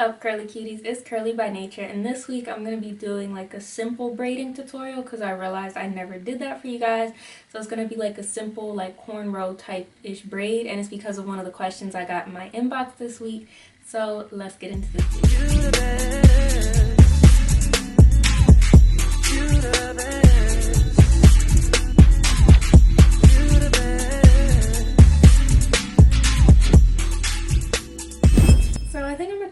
up, curly cuties? It's Curly by Nature, and this week I'm going to be doing like a simple braiding tutorial because I realized I never did that for you guys. So it's going to be like a simple like cornrow type-ish braid, and it's because of one of the questions I got in my inbox this week. So let's get into this video.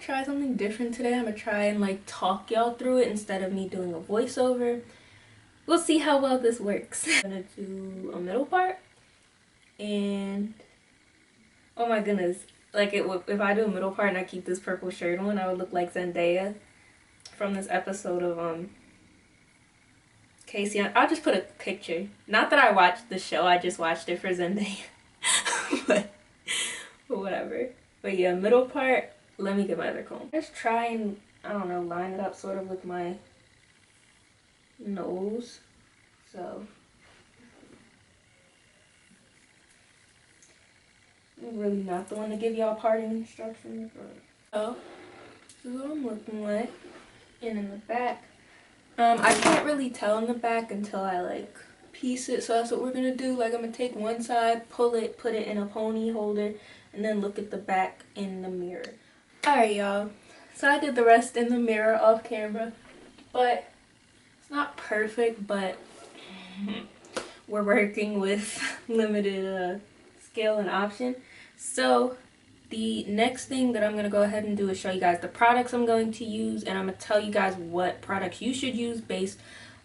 Try something different today. I'm gonna try and like talk y'all through it instead of me doing a voiceover. We'll see how well this works. I'm gonna do a middle part, and oh my goodness, like if I do a middle part and I keep this purple shirt on, I would look like Zendaya from this episode of Casey. I'll just put a picture. Not that I watched the show, I just watched it for Zendaya. but whatever. But yeah, middle part. Let me get my other comb. Just try and, I don't know, line it up sort of with my nose. So, I'm really not the one to give y'all parting instructions. So, this is what I'm looking like. And in the back, I can't really tell in the back until I like piece it. So that's what we're gonna do. Like I'm gonna take one side, pull it, put it in a pony holder, and then look at the back in the mirror. Alright y'all, so I did the rest in the mirror off camera, but it's not perfect, but we're working with limited scale and option. So the next thing that I'm going to go ahead and do is show you guys the products I'm going to use, and I'm going to tell you guys what products you should use based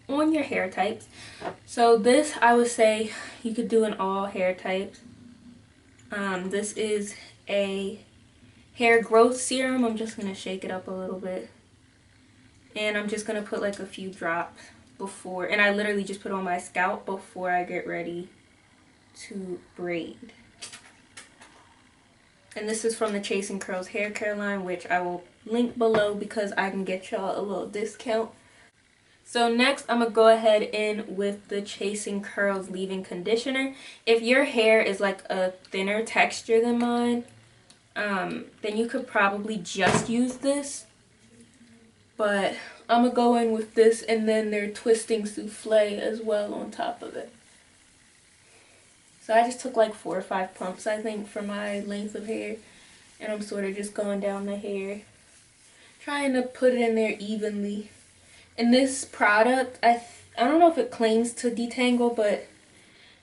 on your hair types. So this, I would say you could do in all hair types. This is a hair growth serum. I'm just going to shake it up a little bit. And I'm just going to put like a few drops before. And I literally just put on my scalp before I get ready to braid. And this is from the CHASINGCURLZ hair care line, which I will link below because I can get y'all a little discount. So next, I'm going to go ahead in with the CHASINGCURLZ leave-in conditioner. If your hair is like a thinner texture than mine, then you could probably just use this, but I'm gonna go in with this and then their twisting souffle as well on top of it. So I just took like 4 or 5 pumps, I think, for my length of hair, and I'm sort of just going down the hair, trying to put it in there evenly. And this product, I don't know if it claims to detangle, but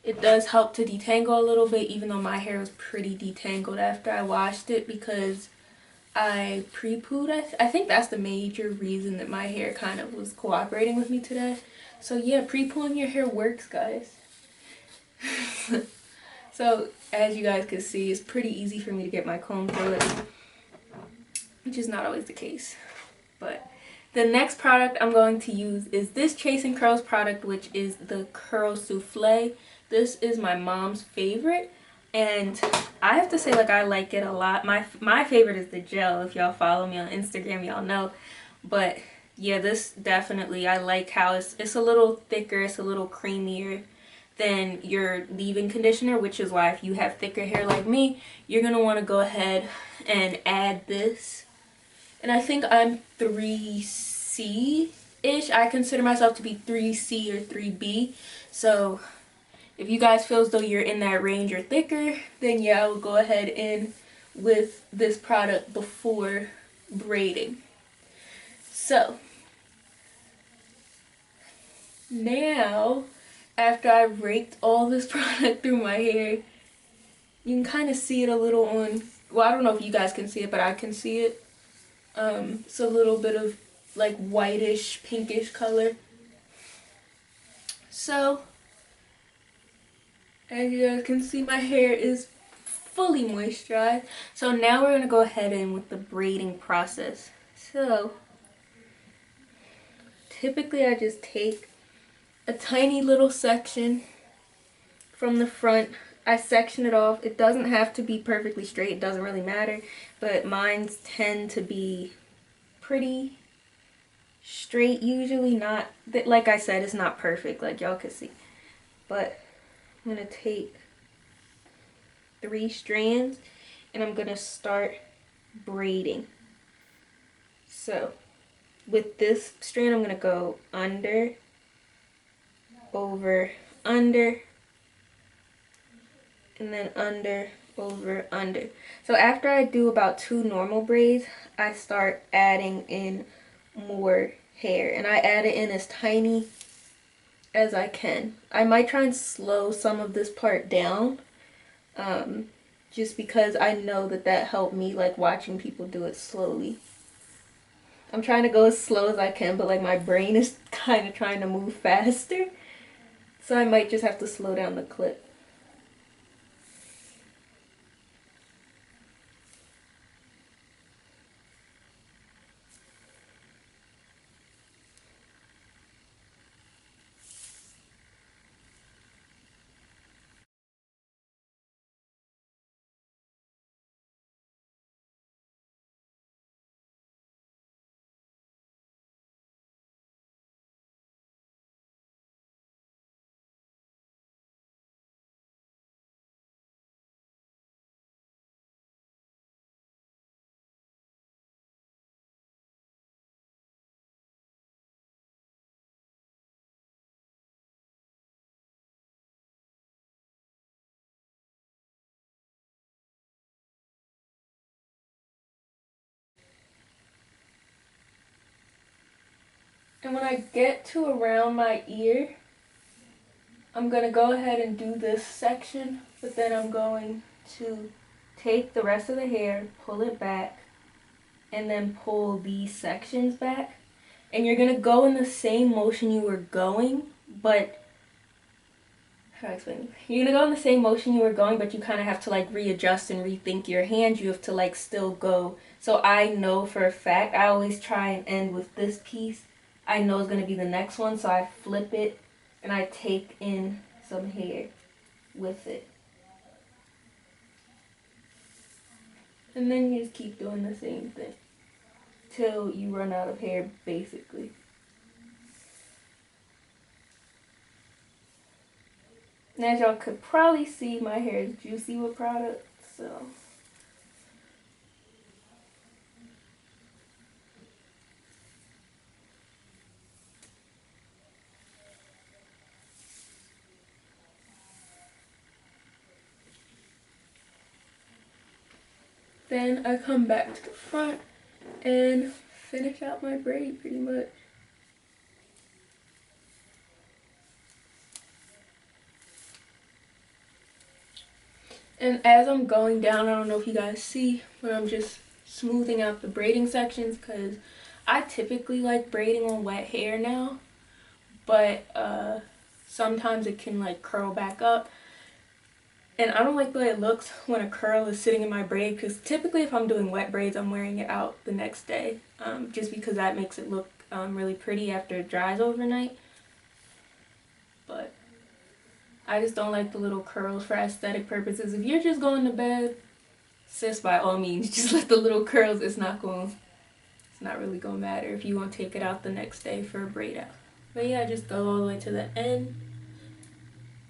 it does help to detangle a little bit, even though my hair was pretty detangled after I washed it because I pre-pooed. I think that's the major reason that my hair kind of was cooperating with me today. So yeah, pre-pooing your hair works, guys. So as you guys can see, it's pretty easy for me to get my comb through it, which is not always the case. But the next product I'm going to use is this CHASINGCURLZ product, which is the Curl Souffle. This is my mom's favorite, and I have to say, like, I like it a lot. My favorite is the gel. If y'all follow me on Instagram, y'all know. But yeah, this definitely, I like how it's a little thicker, it's a little creamier than your leave-in conditioner, which is why if you have thicker hair like me, you're gonna want to go ahead and add this. And I think I'm 3C-ish. I consider myself to be 3C or 3B. So if you guys feel as though you're in that range or thicker, then yeah, I will go ahead in with this product before braiding. So now, after I've raked all this product through my hair, you can kind of see it a little on, well, I don't know if you guys can see it, but I can see it. It's a little bit of like whitish, pinkish color. So as you guys can see, my hair is fully moisturized. So now we're going to go ahead in with the braiding process. So typically I just take a tiny little section from the front. I section it off. It doesn't have to be perfectly straight. It doesn't really matter. But mine tend to be pretty straight usually. Not, like I said, it's not perfect like y'all can see. But I'm going to take 3 strands and I'm going to start braiding. So with this strand, I'm gonna go under, over, under, and then under, over, under. So after I do about 2 normal braids, I start adding in more hair, and I add it in as tiny as I can. I might try and slow some of this part down, just because I know that that helped me, like watching people do it slowly. I'm trying to go as slow as I can, but like my brain is kind of trying to move faster, so I might just have to slow down the clip. And when I get to around my ear, I'm going to go ahead and do this section, but then I'm going to take the rest of the hair, pull it back, and then pull these sections back. And you're going to go in the same motion you were going, but how do I explain? You're going to go in the same motion you were going, but you kind of have to like readjust and rethink your hand. You have to like still go. So I know for a fact, I always try and end with this piece. I know it's going to be the next one, so I flip it and I take in some hair with it. And then you just keep doing the same thing till you run out of hair, basically. And as y'all could probably see, my hair is juicy with product, so. Then I come back to the front and finish out my braid pretty much. And as I'm going down, I don't know if you guys see, but I'm just smoothing out the braiding sections because I typically like braiding on wet hair now, but sometimes it can like curl back up. And I don't like the way it looks when a curl is sitting in my braid, because typically if I'm doing wet braids, I'm wearing it out the next day, just because that makes it look really pretty after it dries overnight. But I just don't like the little curls for aesthetic purposes. If you're just going to bed, sis, by all means, just let the little curls. It's not really going to matter if you want to take it out the next day for a braid out. But yeah, just go all the way to the end.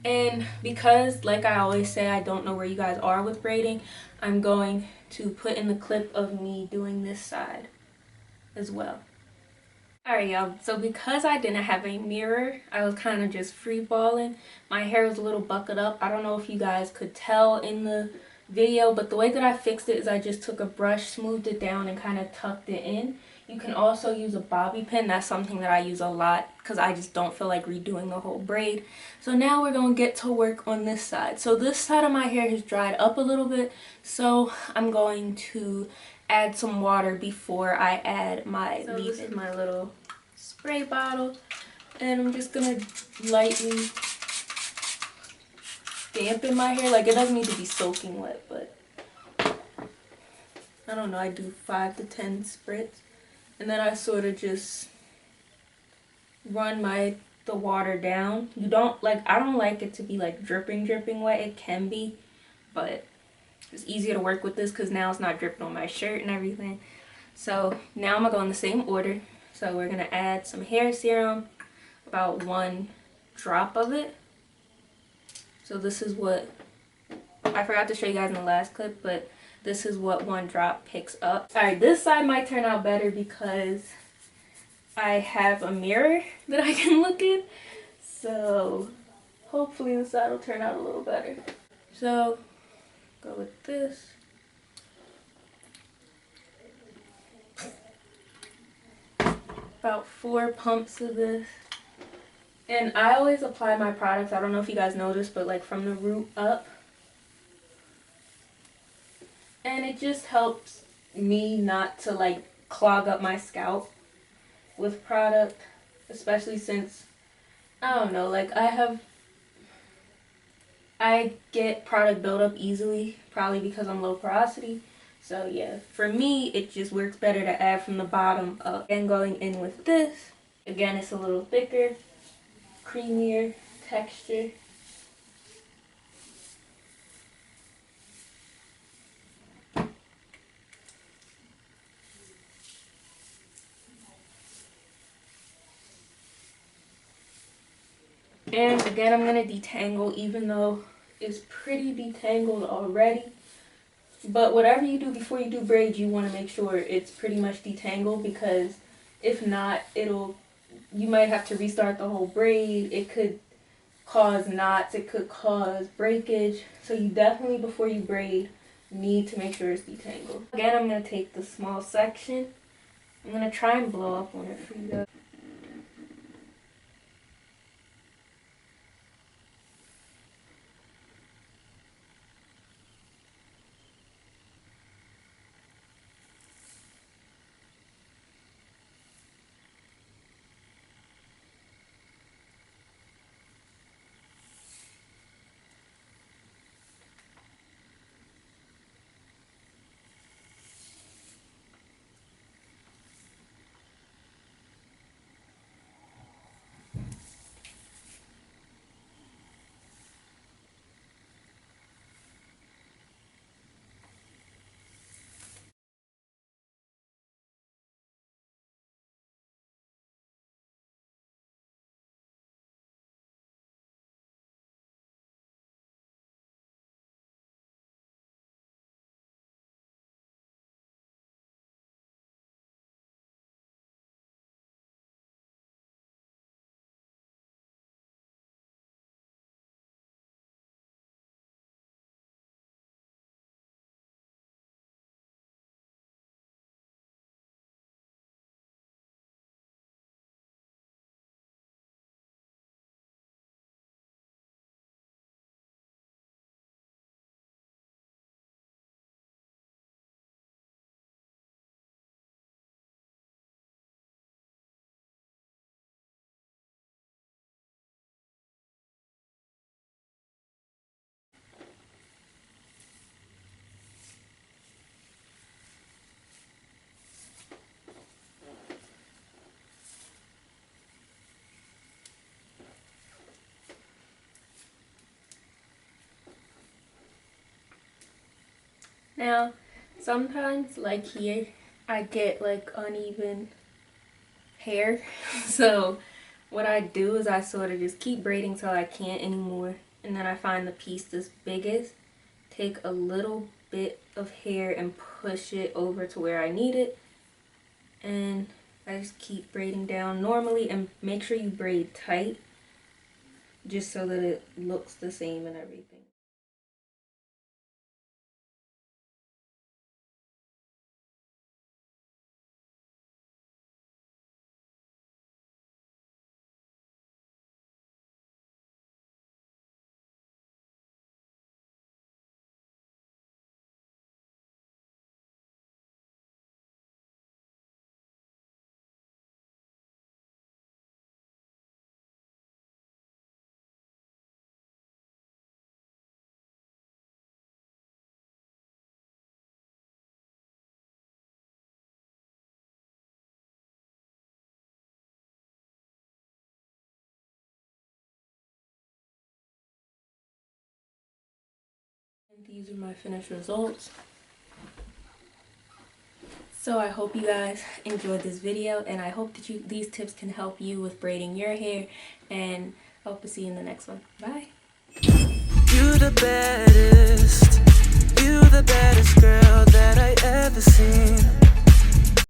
And because, like I always say, I don't know where you guys are with braiding, I'm going to put in the clip of me doing this side as well. Alright y'all, so because I didn't have a mirror, I was kind of just free balling. My hair was a little buckled up. I don't know if you guys could tell in the video, but the way that I fixed it is I just took a brush, smoothed it down, and kind of tucked it in. You can also use a bobby pin. That's something that I use a lot because I just don't feel like redoing the whole braid. So now we're going to get to work on this side. So this side of my hair has dried up a little bit, so I'm going to add some water before I add my leave-in. This is my little spray bottle, and I'm just going to lightly dampen my hair. Like, it doesn't need to be soaking wet, but I don't know, I do 5 to 10 spritz. And then I sort of just run the water down. I don't like it to be like dripping wet. It can be, but it's easier to work with this because now it's not dripping on my shirt and everything. So now I'm gonna go in the same order. So we're gonna add some hair serum, about 1 drop of it. So this is what I forgot to show you guys in the last clip, but this is what one drop picks up. Alright, this side might turn out better because I have a mirror that I can look in. So hopefully this side will turn out a little better. So go with this. About 4 pumps of this. And I always apply my products, I don't know if you guys noticed, but like from the root up. And it just helps me not to like clog up my scalp with product, especially since, I don't know, like I get product buildup easily, probably because I'm low porosity. So yeah, for me, it just works better to add from the bottom up. And going in with this, again, it's a little thicker, creamier texture. And again, I'm going to detangle, even though it's pretty detangled already. But whatever you do before you do braids, you want to make sure it's pretty much detangled, because if not, you might have to restart the whole braid. It could cause knots, it could cause breakage. So you definitely, before you braid, need to make sure it's detangled. Again, I'm going to take the small section. I'm going to try and blow up on it for you guys. Now, sometimes, like here, I get like uneven hair. So what I do is I sort of just keep braiding till I can't anymore. And then I find the piece that's biggest, take a little bit of hair and push it over to where I need it. And I just keep braiding down normally, and make sure you braid tight, just so that it looks the same and everything. These are my finished results. So I hope you guys enjoyed this video, and I hope that these tips can help you with braiding your hair, and hope to see you in the next one. Bye. You the baddest. you the baddest girl that I ever seen.